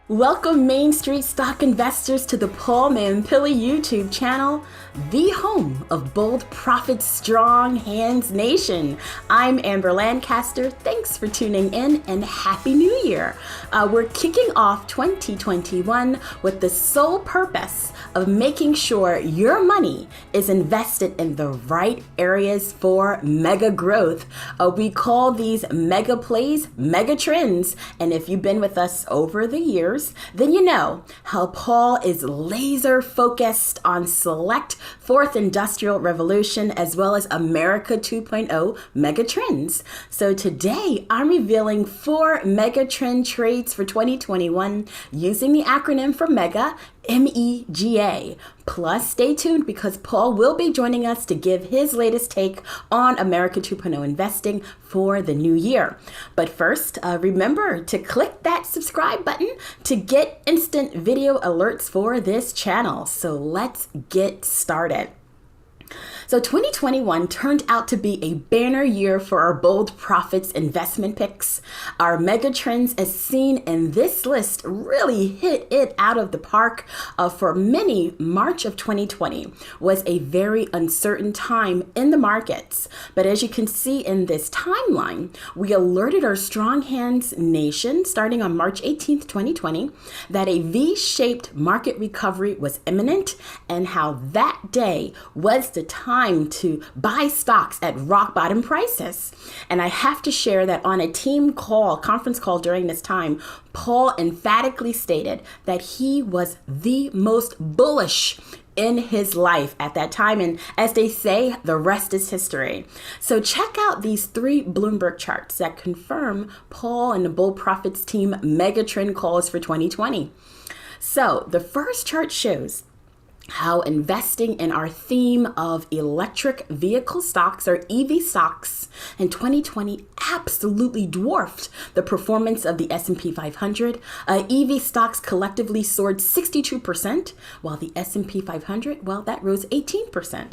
Welcome Main Street stock investors to the Paul Mampilly YouTube channel, the home of bold profits, strong hands nation. I'm Amber Lancaster. Thanks for tuning in and Happy New Year. We're kicking off 2021 with the sole purpose of making sure your money is invested in the right areas for mega growth. We call these mega plays, mega trends. And if you've been with us over the years, then you know how Paul is laser focused on select fourth industrial revolution as well as America 2.0 megatrends. So today I'm revealing 4 megatrend trades for 2021 using the acronym for MEGA, MEGA. Plus, stay tuned because Paul will be joining us to give his latest take on America 2.0 investing for the new year. But first, remember to click that subscribe button to get instant video alerts for this channel. So let's get started. So 2021 turned out to be a banner year for our bold profits investment picks. Our mega trends as seen in this list really hit it out of the park. For many, March of 2020 was a very uncertain time in the markets. But as you can see in this timeline, we alerted our strong hands nation starting on March 18th, 2020, that a V-shaped market recovery was imminent and how that day was the time to buy stocks at rock bottom prices. And I have to share that on a conference call during this time, Paul emphatically stated that he was the most bullish in his life at that time. And as they say, the rest is history. So check out these 3 Bloomberg charts that confirm Paul and the Bold Profits team megatrend calls for 2020. So the first chart shows how investing in our theme of electric vehicle stocks or EV stocks in 2020 absolutely dwarfed the performance of the S&P 500. EV stocks collectively soared 62%, while the S&P 500, well, that rose 18%.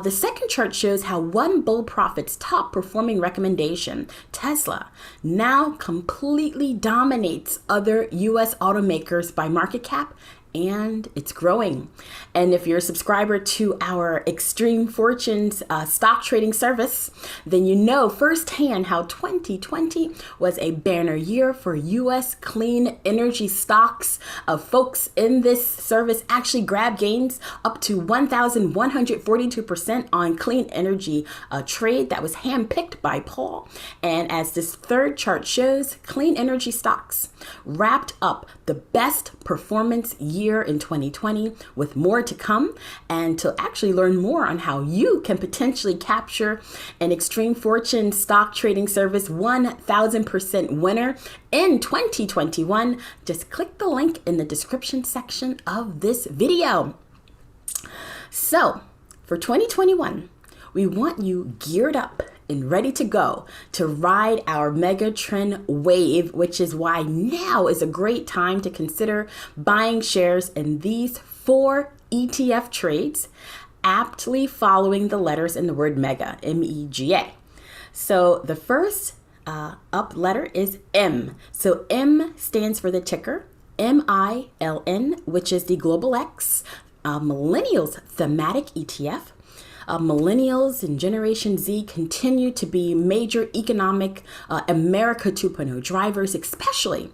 The second chart shows how one Bold Profits top performing recommendation, Tesla, now completely dominates other U.S. automakers by market cap, and it's growing. And if you're a subscriber to our Extreme Fortunes stock trading service, then you know firsthand how 2020 was a banner year for U.S. clean energy stocks. Folks in this service actually grabbed gains up to 1,142% on clean energy trade that was handpicked by Paul. And as this third chart shows, clean energy stocks wrapped up the best performance year in 2020 with more to come. And to actually learn more on how you can potentially capture an Extreme Fortune stock trading service 1,000% winner in 2021, just click the link in the description section of this video. So for 2021, we want you geared up and ready to go to ride our mega trend wave, which is why now is a great time to consider buying shares in these 4 ETF trades, aptly following the letters in the word mega, MEGA. So the first up letter is M. So M stands for the ticker, MILN, which is the Global X, Millennials Thematic ETF. Millennials and Generation Z continue to be major economic America 2.0 drivers, especially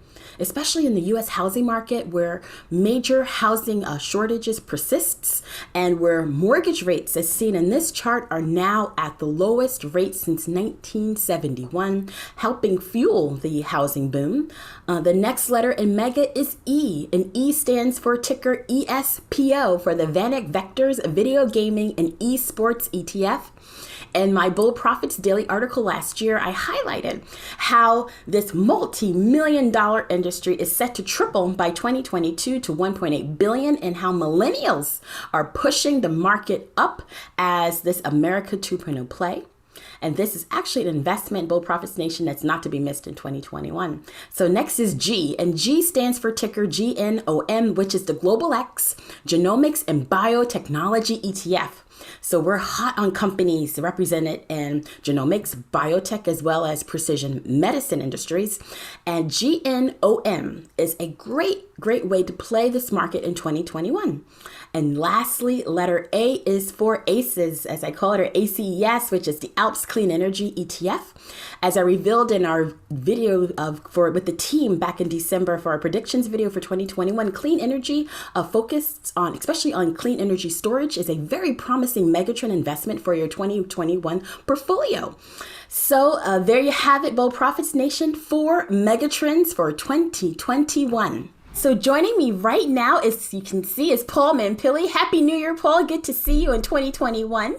in the U.S. housing market where major housing shortages persists and where mortgage rates, as seen in this chart, are now at the lowest rate since 1971, helping fuel the housing boom. The next letter in MEGA is E, and E stands for ticker ESPO for the VanEck Vectors Video Gaming and eSports ETF. In my Bold Profits daily article last year, I highlighted how this multi-million-dollar industry is set to triple by 2022 to 1.8 billion, and how millennials are pushing the market up as this America 2.0 play. And this is actually an investment, Bold Profits Nation, that's not to be missed in 2021. So next is G, and G stands for ticker GNOM, which is the Global X, Genomics, and Biotechnology ETF. So we're hot on companies represented in genomics, biotech, as well as precision medicine industries. And GNOM is a great way to play this market in 2021. And lastly, letter A is for ACES, as I call it, or ACES, which is the ALPS Clean Energy ETF. As I revealed in our video with the team back in December for our predictions video for 2021, clean energy focused on, especially on clean energy storage, is a very promising megatrend investment for your 2021 portfolio. So there you have it, Bold Profits Nation, 4 megatrends for 2021. So joining me right now, as you can see, is Paul Mampilly. Happy New Year, Paul. Good to see you in 2021.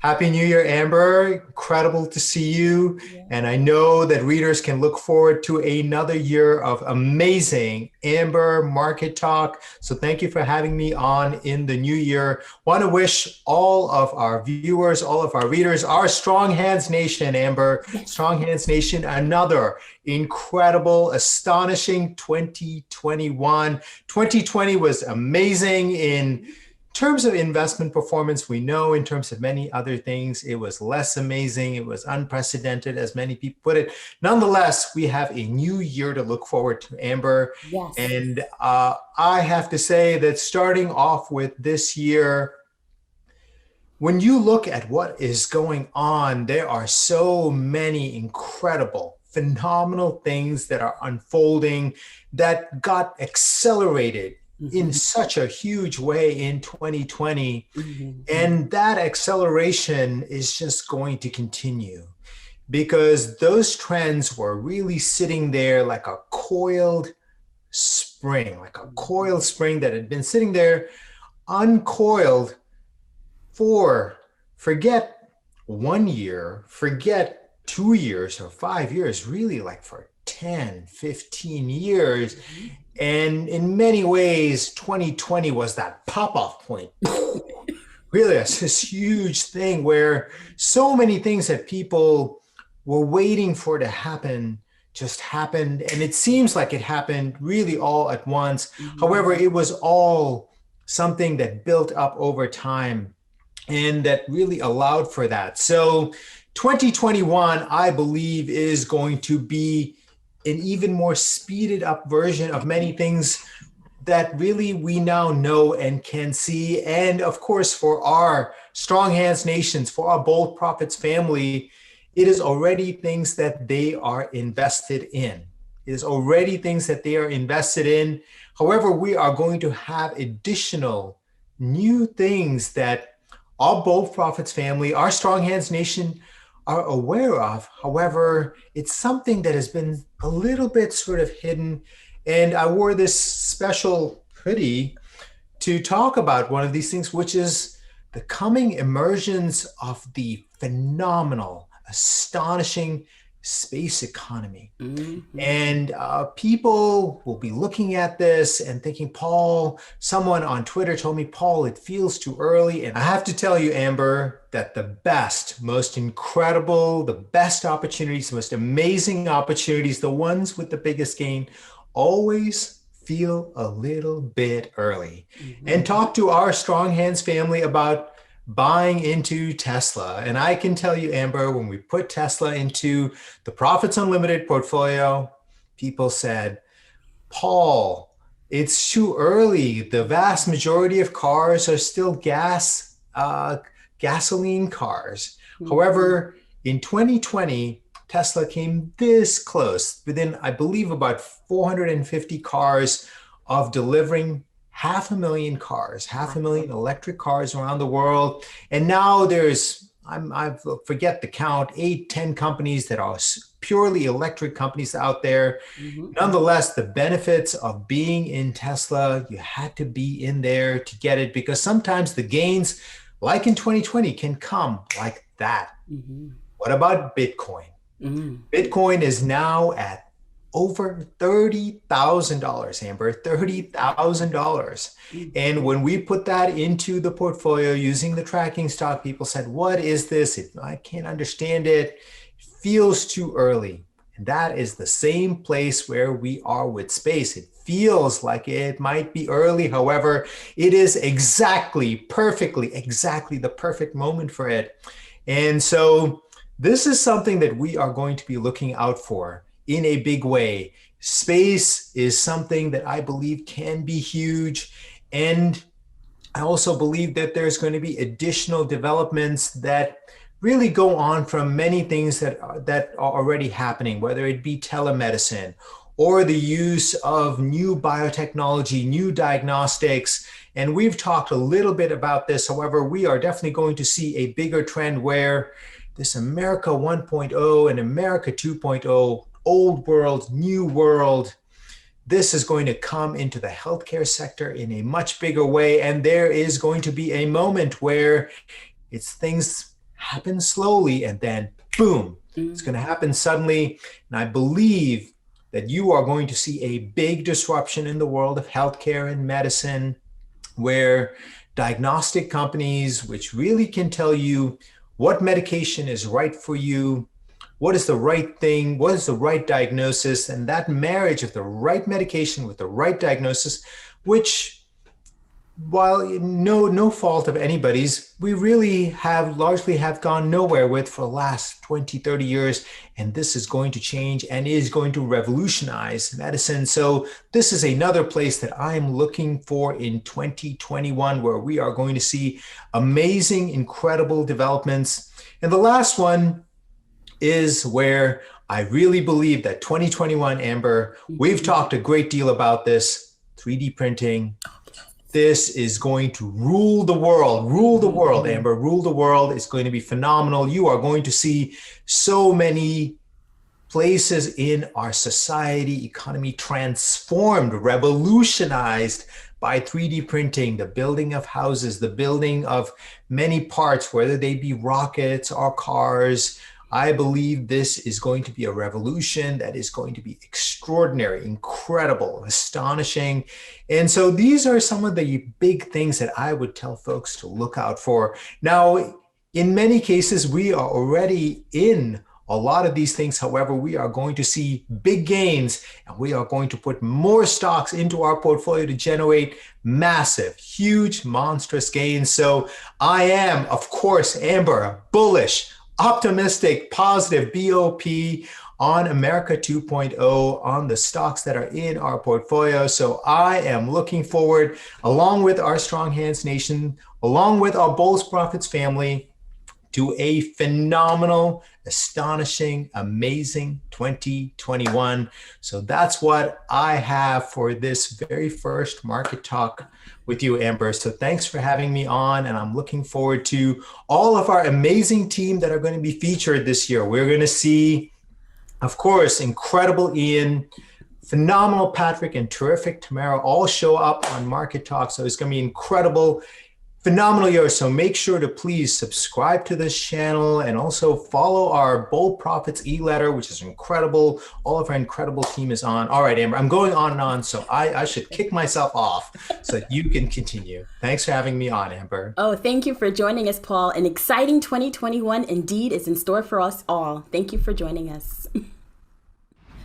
Happy New Year, Amber. Incredible to see you. Yeah. And I know that readers can look forward to another year of amazing Amber market talk. So thank you for having me on in the new year. Want to wish all of our viewers, all of our readers, our Strong Hands Nation, Amber, Strong Hands Nation, another incredible, astonishing 2021. 2020 was amazing in terms of investment performance. We know in terms of many other things, it was less amazing. It was unprecedented, as many people put it. Nonetheless, we have a new year to look forward to, Amber. Yes. And I have to say that starting off with this year, when you look at what is going on, there are so many incredible, phenomenal things that are unfolding that got accelerated in such a huge way in 2020. And that acceleration is just going to continue because those trends were really sitting there like a coiled spring, that had been sitting there uncoiled for, forget 1 year, forget 2 years or 5 years, really like for 10, 15 years. And in many ways, 2020 was that pop-off point. Really, it's this huge thing where so many things that people were waiting for to happen just happened. And it seems like it happened really all at once. However, it was all something that built up over time and that really allowed for that. So 2021, I believe, is going to be an even more speeded up version of many things that really we now know and can see. And of course, for our Strong Hands Nations, for our Bold Profits family, it is already things that they are invested in. It is already things that they are invested in. However, we are going to have additional new things that our Bold Profits family, our Strong Hands Nation, are aware of. However, it's something that has been a little bit sort of hidden. And I wore this special hoodie to talk about one of these things, which is the coming emergence of the phenomenal, astonishing space economy. And people will be looking at this and thinking, Paul, someone on Twitter told me, Paul, it feels too early. And I have to tell you, Amber, that the best, most incredible, the best opportunities, the most amazing opportunities, the ones with the biggest gain, always feel a little bit early. And talk to our Strong Hands family about buying into Tesla. And I can tell you, Amber, when we put Tesla into the Profits Unlimited portfolio, people said, Paul, it's too early. The vast majority of cars are still gasoline cars. However, in 2020, Tesla came this close, within, I believe, about 450 cars of delivering 500,000 cars, 500,000 electric cars around the world. And now there's, I forget the count, 8, 10 companies that are purely electric companies out there. Nonetheless, the benefits of being in Tesla, you had to be in there to get it, because sometimes the gains, like in 2020, can come like that. What about Bitcoin? Bitcoin is now at over $30,000, Amber, $30,000. And when we put that into the portfolio using the tracking stock, people said, what is this? I can't understand it. It feels too early. And that is the same place where we are with space. It feels like it might be early. However, it is exactly the perfect moment for it. And so this is something that we are going to be looking out for in a big way. Space is something that I believe can be huge. And I also believe that there's going to be additional developments that really go on from many things that are already happening, whether it be telemedicine or the use of new biotechnology, new diagnostics. And we've talked a little bit about this. However, we are definitely going to see a bigger trend where this America 1.0 and America 2.0, old world, new world, this is going to come into the healthcare sector in a much bigger way. And there is going to be a moment where things happen slowly and then boom, it's going to happen suddenly. And I believe that you are going to see a big disruption in the world of healthcare and medicine, where diagnostic companies, which really can tell you what medication is right for you, what is the right thing, what is the right diagnosis, and that marriage of the right medication with the right diagnosis, which, while no fault of anybody's, we really largely have gone nowhere with for the last 20, 30 years. And this is going to change and is going to revolutionize medicine. So this is another place that I'm looking for in 2021, where we are going to see amazing, incredible developments. And the last one is where I really believe that 2021, Amber, we've talked a great deal about this, 3D printing. This is going to rule the world, Amber, rule the world. It's going to be phenomenal. You are going to see so many places in our society, economy transformed, revolutionized by 3D printing, the building of houses, the building of many parts, whether they be rockets or cars. I believe this is going to be a revolution that is going to be extraordinary, incredible, astonishing. And so these are some of the big things that I would tell folks to look out for. Now, in many cases, we are already in a lot of these things. However, we are going to see big gains, and we are going to put more stocks into our portfolio to generate massive, huge, monstrous gains. So I am, of course, Amber, bullish, optimistic, positive BOP on America 2.0, on the stocks that are in our portfolio. So I am looking forward, along with our Strong Hands Nation, along with our Bulls Profits family, to a phenomenal, astonishing, amazing 2021. So that's what I have for this very first market talk with you, Amber. So thanks for having me on, and I'm looking forward to all of our amazing team that are going to be featured this year. We're going to see, of course, incredible Ian, phenomenal Patrick, and terrific Tamara all show up on Market Talk. So it's going to be incredible, phenomenal year. So make sure to please subscribe to this channel and also follow our Bold Profits e-letter, which is incredible. All of our incredible team is on. All right, Amber, I'm going on and on, so I should kick myself off so that you can continue. Thanks for having me on, Amber. Oh, thank you for joining us, Paul. An exciting 2021 indeed is in store for us all. Thank you for joining us.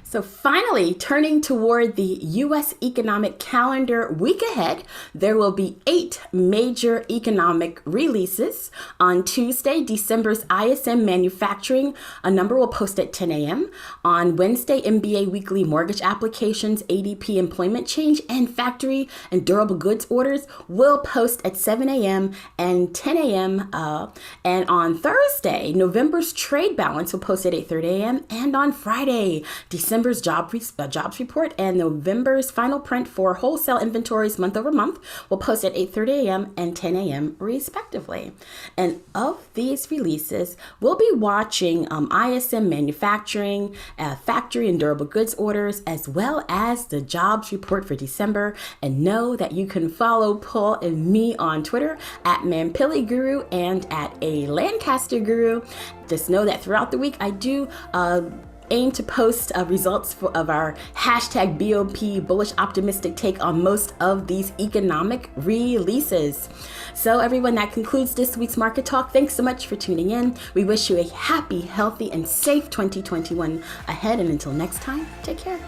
So finally, turning toward the U.S. economic calendar week ahead, there will be 8 major economic releases. On Tuesday, December's ISM Manufacturing, a number will post at 10 a.m. On Wednesday, MBA Weekly Mortgage Applications, ADP Employment Change, and Factory and Durable Goods Orders will post at 7 a.m. and 10 a.m. And on Thursday, November's Trade Balance will post at 8:30 a.m. And on Friday, December's jobs report and November's final print for wholesale inventories month over month will post at 8:30 a.m. and 10 a.m. respectively. And of these releases, we'll be watching ISM Manufacturing, Factory and Durable Goods Orders, as well as the jobs report for December. And know that you can follow Paul and me on Twitter at Mampilly Guru and at A Lancaster Guru. Just know that throughout the week, I do aim to post results of our hashtag BOP bullish optimistic take on most of these economic releases. So everyone, that concludes this week's Market Talk. Thanks so much for tuning in. We wish you a happy, healthy, and safe 2021 ahead. And until next time, take care.